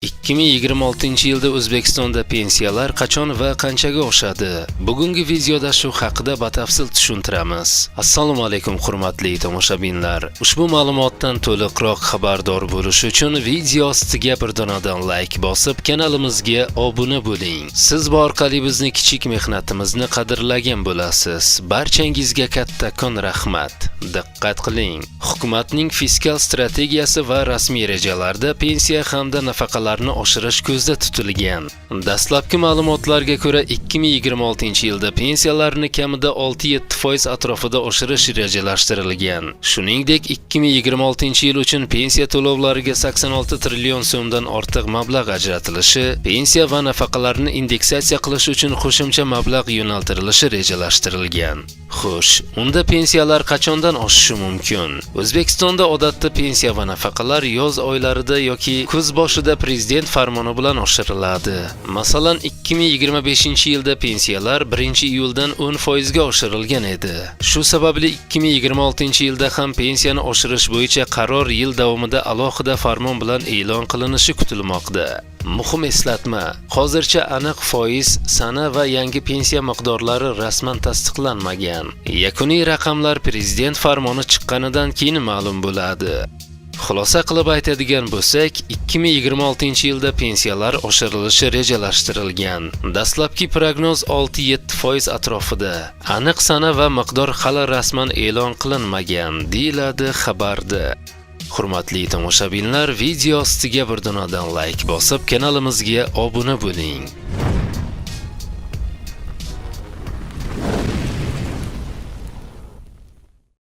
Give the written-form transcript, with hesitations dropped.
2026-yilda O'zbekistonda pensiyalar qachon va qanchaga oshadi? Bugungi videoda shu haqida batafsil tushuntiramiz. Assalomu alaykum hurmatli tomoshabinlar. Ushbu ma'lumotdan to'liqroq xabardor bo'lish uchun video ostiga bir donadan like bosib, kanalimizga obuna bo'ling. Siz bu orqali bizni kichik mehnatimizni qadrlagan bo'lasiz. Barchangizga kattakon rahmat. Diqqat qiling. Hukumatning fiskal strategiyasi va rasmiy rejalarida pensiya hamda nafaqalarni oshirish ko'zda tutilgan. Dastlabki ma'lumotlarga ko'ra 2026-yilda pensiyalarni kamida 6-7% atrofida oshirish rejalashtirilgan. Shuningdek, 2026-yil uchun pensiya to'lovlariga 86 trillion so'mdan ortiq mablag' ajratilishi, pensiya va nafaqalarni indeksatsiya qilish uchun qo'shimcha mablag' yo'naltirilishi rejalashtirilgan. Xo'sh, unda pensiyalar qachondan oshishi mumkin? O'zbekistonda odatda pensiya va nafaqalar yoz oylarida yoki kuz boshida prezident farmoni bilan oshiriladi. Masalan, 2025-yilda pensiyalar 1-iyuldan 10% ga oshirilgan edi. Shu sababli 2026-yilda ham pensiyani oshirish bo'yicha qaror yil davomida alohida farmon bilan e'lon qilinishi kutilmoqda. Muhim eslatma, hozircha aniq foiz, sana va yangi pensiya miqdorlari rasman tasdiqlanmagan. Yakuniy raqamlar prezident farmoni chiqqanidan keyin ma'lum bo'ladi. Xulosa qilib aytadigan bo'lsak, 2026-yilda pensiyalar oshirilishi rejalashtirilgan. Dastlabki prognoz 6-7% atrofida. Aniq sana va miqdor hali rasman e'lon qilinmagan, deyiladi xabarda. Hurmatli tomoshabinlar, video ostiga bir donadan like bosib, kanalimizga obuna bo'ling.